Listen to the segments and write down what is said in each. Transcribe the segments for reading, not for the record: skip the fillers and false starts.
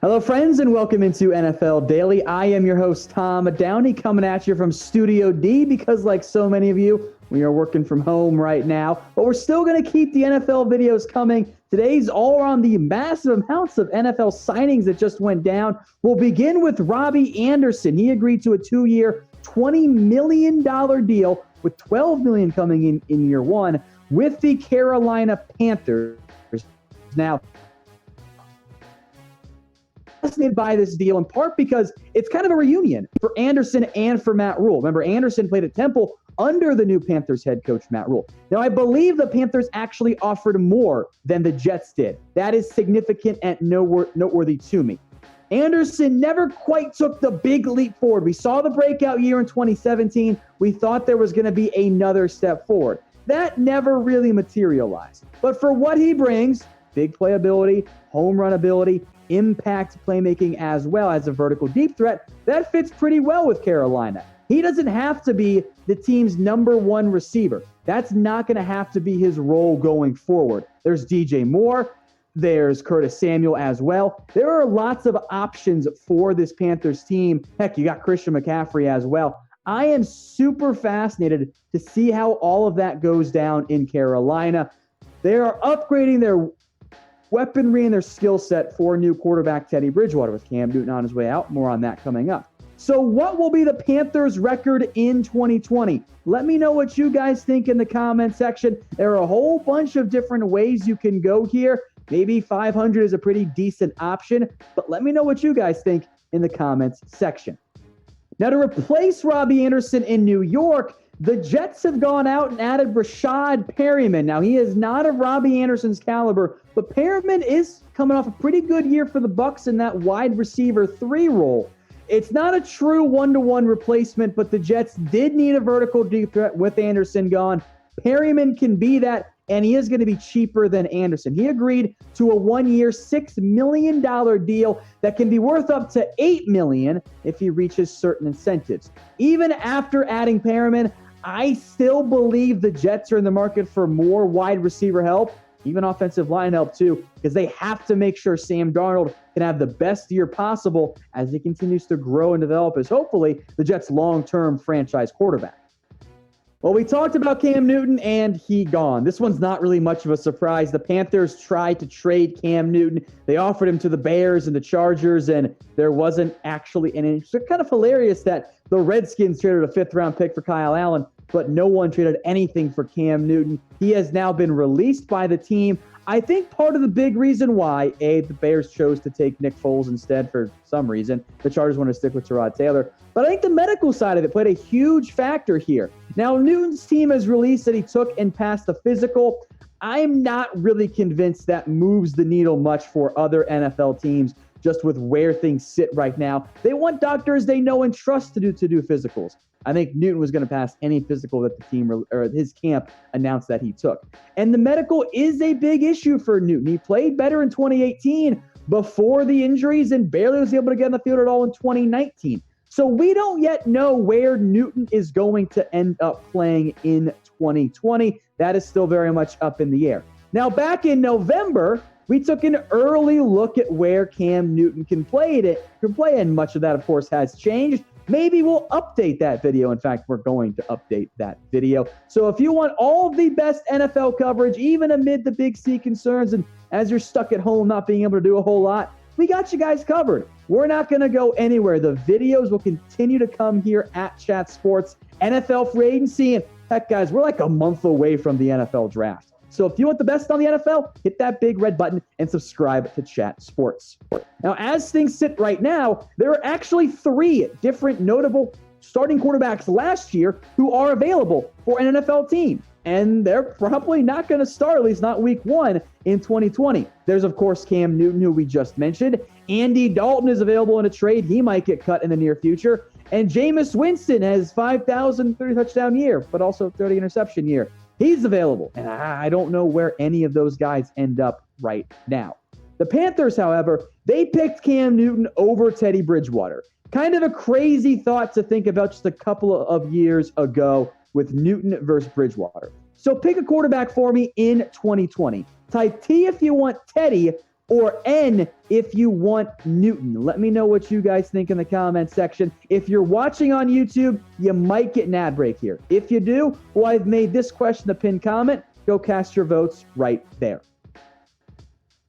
Hello, friends, and welcome into NFL Daily. I am your host, Tom Downey, coming at you from Studio D because, like so many of you, we are working from home right now, but we're still going to keep the NFL videos coming. Today's all around the massive amounts of NFL signings that just went down. We'll begin with Robby Anderson. He agreed to a 2-year, $20 million deal with $12 million coming in year one with the Carolina Panthers. Now, fascinated by this deal in part because it's kind of a reunion for Anderson and for Matt Rhule. Remember, Anderson played at Temple under the new Panthers head coach, Matt Rhule. Now, I believe the Panthers actually offered more than the Jets did. That is significant and noteworthy to me. Anderson never quite took the big leap forward. We saw the breakout year in 2017. We thought there was going to be another step forward. That never really materialized. But for what he brings, big playability, home run ability, impact playmaking as well as a vertical deep threat, that fits pretty well with Carolina. He doesn't have to be the team's number one receiver. That's not going to have to be his role going forward. There's DJ Moore. There's Curtis Samuel as well. There are lots of options for this Panthers team. Heck, you got Christian McCaffrey as well. I am super fascinated to see how all of that goes down in Carolina. They are upgrading their weaponry and their skill set for new quarterback Teddy Bridgewater with Cam Newton on his way out. More on that coming up. So what will be the Panthers' record in 2020? Let me know what you guys think in the comment section. There are a whole bunch of different ways you can go here. Maybe 500 is a pretty decent option, but let me know what you guys think in the comments section. Now, to replace Robby Anderson in New York, the Jets have gone out and added Breshad Perriman. Now, he is not of Robby Anderson's caliber, but Perriman is coming off a pretty good year for the Bucs in that wide receiver 3 role. It's not a true one-to-one replacement, but the Jets did need a vertical deep threat with Anderson gone. Perriman can be that, and he is going to be cheaper than Anderson. He agreed to a 1-year, $6 million deal that can be worth up to $8 million if he reaches certain incentives. Even after adding Perriman, I still believe the Jets are in the market for more wide receiver help, even offensive line help too, because they have to make sure Sam Darnold can have the best year possible as he continues to grow and develop as hopefully the Jets' long-term franchise quarterback. Well, we talked about Cam Newton, and he gone. This one's not really much of a surprise. The Panthers tried to trade Cam Newton. They offered him to the Bears and the Chargers, and there wasn't actually any. It's kind of hilarious that the Redskins traded a 5th-round pick for Kyle Allen, but no one traded anything for Cam Newton. He has now been released by the team. I think part of the big reason why, the Bears chose to take Nick Foles instead for some reason. The Chargers want to stick with Tyrod Taylor. But I think the medical side of it played a huge factor here. Now, Newton's team has released that he took and passed the physical. I'm not really convinced that moves the needle much for other NFL teams just with where things sit right now. They want doctors they know and trust to do physicals. I think Newton was going to pass any physical that the team or his camp announced that he took. And the medical is a big issue for Newton. He played better in 2018 before the injuries and barely was able to get on the field at all in 2019. So we don't yet know where Newton is going to end up playing in 2020. That is still very much up in the air. Now, back in November, we took an early look at where Cam Newton can play, and much of that, of course, has changed. Maybe we'll update that video. In fact, we're going to update that video. So if you want all the best NFL coverage, even amid the Big C concerns, and as you're stuck at home not being able to do a whole lot, we got you guys covered. We're not going to go anywhere. The videos will continue to come here at Chat Sports. NFL free agency, and heck, guys, we're like a month away from the NFL draft. So if you want the best on the NFL, hit that big red button and subscribe to Chat Sports. Now, as things sit right now, there are actually 3 different notable starting quarterbacks last year who are available for an NFL team. And they're probably not going to start, at least not week 1 in 2020. There's, of course, Cam Newton, who we just mentioned. Andy Dalton is available in a trade. He might get cut in the near future. And Jameis Winston has 5,030 touchdown year, but also 30 interception year. He's available, and I don't know where any of those guys end up right now. The Panthers, however, they picked Cam Newton over Teddy Bridgewater. Kind of a crazy thought to think about just a couple of years ago with Newton versus Bridgewater. So pick a quarterback for me in 2020. Type T if you want Teddy, or N if you want Newton? Let me know what you guys think in the comments section. If you're watching on YouTube, you might get an ad break here. If you do, well, I've made this question the pinned comment. Go cast your votes right there.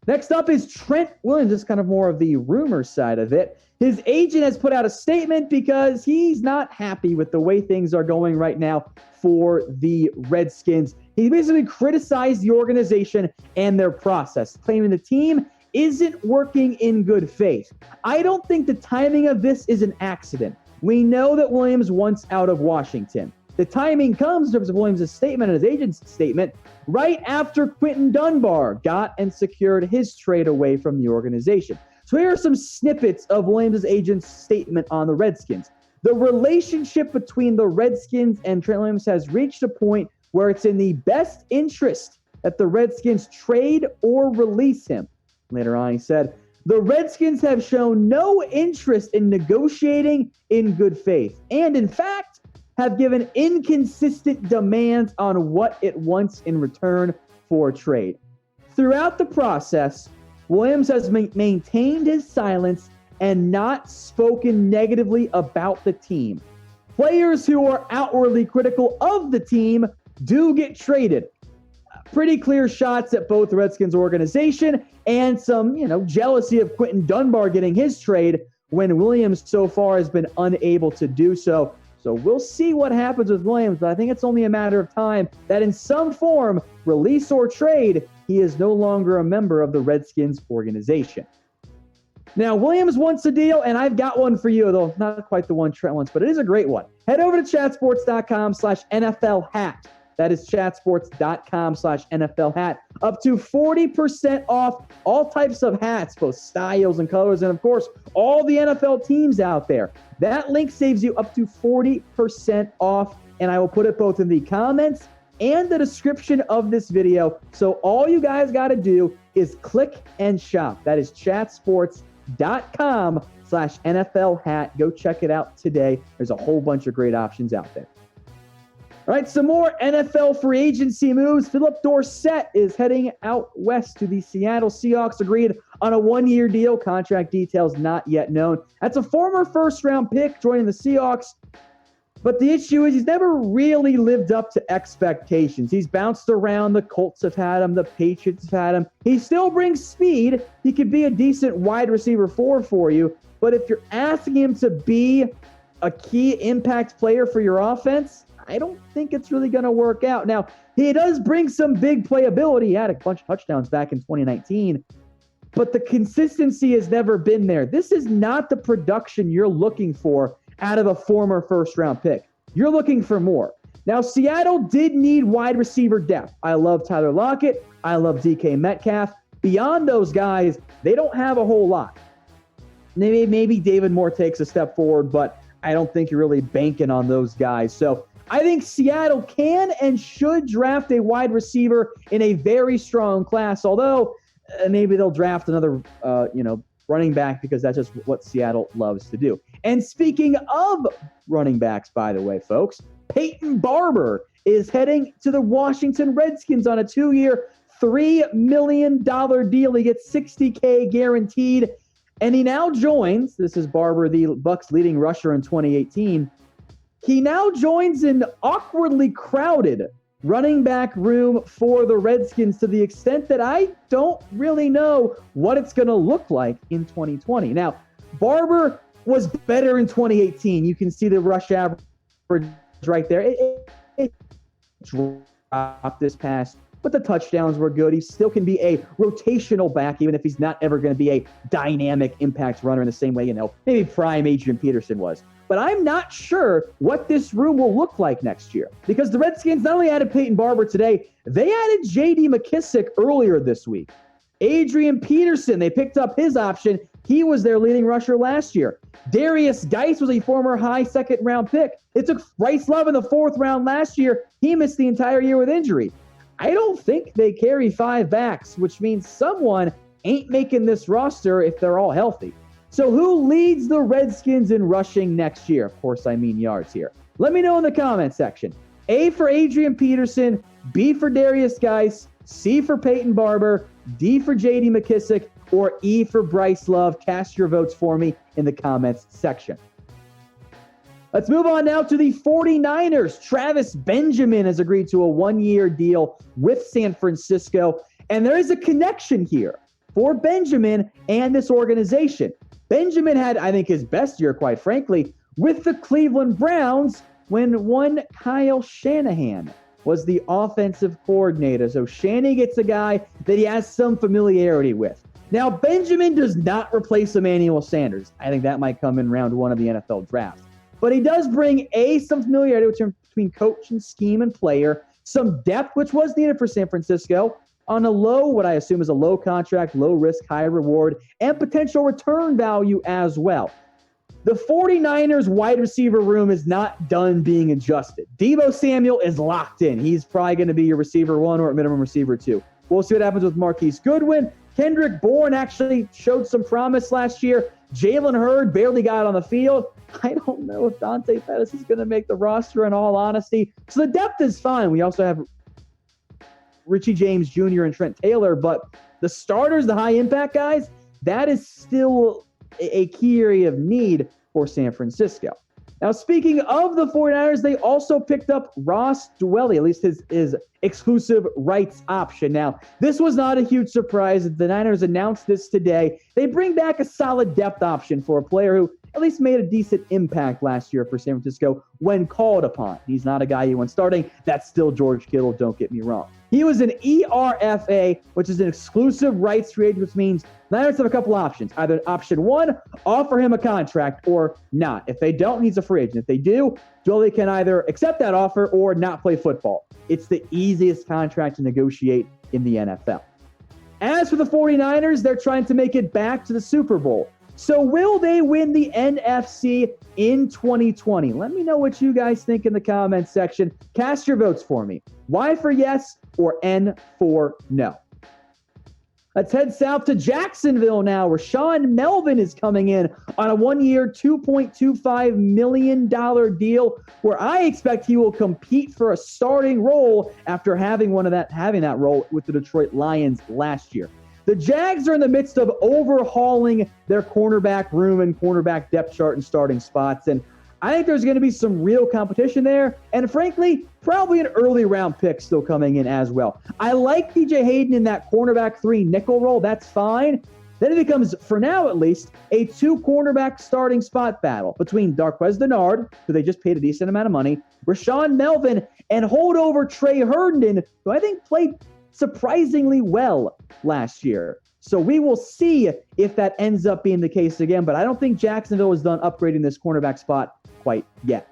Next up is Trent Williams. This is kind of more of the rumor side of it. His agent has put out a statement because he's not happy with the way things are going right now for the Redskins. He basically criticized the organization and their process, claiming the team isn't working in good faith. I don't think the timing of this is an accident. We know that Williams wants out of Washington. The timing comes in terms of Williams' statement and his agent's statement right after Quinton Dunbar got and secured his trade away from the organization. So here are some snippets of Williams' agent's statement on the Redskins. The relationship between the Redskins and Trent Williams has reached a point where it's in the best interest that the Redskins trade or release him. Later on, he said, the Redskins have shown no interest in negotiating in good faith, and in fact, have given inconsistent demands on what it wants in return for a trade. Throughout the process, Williams has maintained his silence and not spoken negatively about the team. Players who are outwardly critical of the team do get traded. Pretty clear shots at both the Redskins organization and some, jealousy of Quinton Dunbar getting his trade when Williams so far has been unable to do so. So we'll see what happens with Williams, but I think it's only a matter of time that in some form, release or trade, he is no longer a member of the Redskins organization. Now, Williams wants a deal, and I've got one for you, though not quite the one Trent wants, but it is a great one. Head over to chatsports.com/NFL hat. That is chatsports.com/NFL hat. Up to 40% off all types of hats, both styles and colors, and of course, all the NFL teams out there. That link saves you up to 40% off, and I will put it both in the comments and the description of this video. So all you guys got to do is click and shop. That is chatsports.com/NFL hat. Go check it out today. There's a whole bunch of great options out there. All right, some more NFL free agency moves. Phillip Dorsett is heading out west to the Seattle Seahawks. Agreed on a one-year deal. Contract details not yet known. That's a former first-round pick joining the Seahawks. But the issue is he's never really lived up to expectations. He's bounced around. The Colts have had him. The Patriots have had him. He still brings speed. He could be a decent wide receiver for you. But if you're asking him to be a key impact player for your offense, I don't think it's really going to work out. Now, he does bring some big playability. He had a bunch of touchdowns back in 2019, but the consistency has never been there. This is not the production you're looking for out of a former first-round pick. You're looking for more. Now, Seattle did need wide receiver depth. I love Tyler Lockett. I love DK Metcalf. Beyond those guys, they don't have a whole lot. Maybe David Moore takes a step forward, but I don't think you're really banking on those guys. So I think Seattle can and should draft a wide receiver in a very strong class, although maybe they'll draft another, running back because that's just what Seattle loves to do. And speaking of running backs, by the way, folks, Peyton Barber is heading to the Washington Redskins on a 2-year, $3 million deal. He gets $60K guaranteed, and he now joins, this is Barber, the Bucs leading rusher in 2018, he now joins an awkwardly crowded running back room for the Redskins to the extent that I don't really know what it's going to look like in 2020. Now, Barber was better in 2018. You can see the rush average right there. It dropped this past, but the touchdowns were good. He still can be a rotational back, even if he's not ever going to be a dynamic impact runner in the same way, maybe prime Adrian Peterson was. But I'm not sure what this room will look like next year because the Redskins not only added Peyton Barber today, they added J.D. McKissick earlier this week. Adrian Peterson, they picked up his option. He was their leading rusher last year. Darius Geis was a former high second-round pick. It took Bryce Love in the 4th round last year. He missed the entire year with injury. I don't think they carry 5 backs, which means someone ain't making this roster if they're all healthy. So who leads the Redskins in rushing next year? Of course, I mean yards here. Let me know in the comment section. A for Adrian Peterson, B for Darius Geis, C for Peyton Barber, D for J.D. McKissic, or E for Bryce Love. Cast your votes for me in the comments section. Let's move on now to the 49ers. Travis Benjamin has agreed to a one-year deal with San Francisco, and there is a connection here for Benjamin and this organization. Benjamin had, I think, his best year, quite frankly, with the Cleveland Browns when one Kyle Shanahan was the offensive coordinator. So Shanny gets a guy that he has some familiarity with. Now, Benjamin does not replace Emmanuel Sanders. I think that might come in round one of the NFL draft. But he does bring some familiarity between coach and scheme and player, some depth, which was needed for San Francisco, on a low, what I assume is a low contract, low risk, high reward, and potential return value as well. The 49ers wide receiver room is not done being adjusted. Deebo Samuel is locked in. He's probably going to be your receiver one or minimum receiver two. We'll see what happens with Marquise Goodwin. Kendrick Bourne actually showed some promise last year. Jalen Hurd barely got on the field. I don't know if Dante Pettis is going to make the roster, in all honesty. So the depth is fine. We also have Richie James Jr. and Trent Taylor, but the starters, the high-impact guys, that is still a key area of need for San Francisco. Now, speaking of the 49ers, they also picked up Ross Dwelley, at least his exclusive rights option. Now, this was not a huge surprise. The Niners announced this today. They bring back a solid depth option for a player who at least made a decent impact last year for San Francisco when called upon. He's not a guy you want starting. That's still George Kittle, don't get me wrong. He was an ERFA, which is an exclusive rights free agent, which means Niners have a couple options. Either option one, offer him a contract, or not. If they don't, he's a free agent. If they do, Dwelley can either accept that offer or not play football. It's the easiest contract to negotiate in the NFL. As for the 49ers, they're trying to make it back to the Super Bowl. So will they win the NFC in 2020? Let me know what you guys think in the comments section. Cast your votes for me. Y for yes or N for no. Let's head south to Jacksonville now. Rashaan Melvin is coming in on a one-year, $2.25 million deal where I expect he will compete for a starting role after having that role with the Detroit Lions last year. The Jags are in the midst of overhauling their cornerback room and cornerback depth chart and starting spots, and I think there's going to be some real competition there, and frankly, probably an early round pick still coming in as well. I like DJ Hayden in that cornerback 3 nickel role. That's fine. Then it becomes, for now at least, a 2 cornerback starting spot battle between Darqueze Dennard, who they just paid a decent amount of money, Rashaan Melvin, and holdover Trey Herndon, who I think played surprisingly well last year. So we will see if that ends up being the case again, but I don't think Jacksonville is done upgrading this cornerback spot quite yet.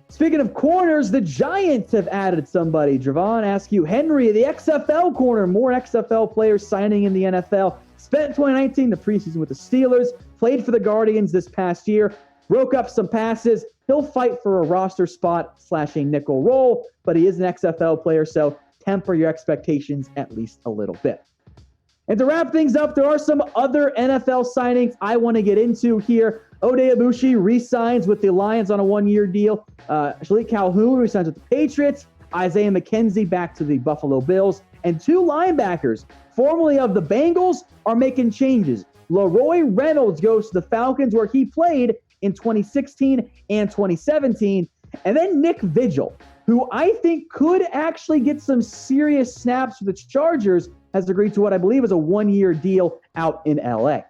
Speaking of corners, the Giants have added somebody. Dravon, Askew-Henry, the XFL corner. More XFL players signing in the NFL. Spent 2019, the preseason with the Steelers. Played for the Guardians this past year. Broke up some passes. He'll fight for a roster spot / a nickel role, but he is an XFL player, so temper your expectations at least a little bit. And to wrap things up, there are some other NFL signings I want to get into here. Oday Abushi re-signs with the Lions on a one-year deal. Shalik Calhoun re-signs with the Patriots. Isaiah McKenzie back to the Buffalo Bills. And 2 linebackers, formerly of the Bengals, are making changes. Leroy Reynolds goes to the Falcons, where he played in 2016 and 2017. And then Nick Vigil, who I think could actually get some serious snaps for the Chargers, has agreed to what I believe is a one-year deal out in LA.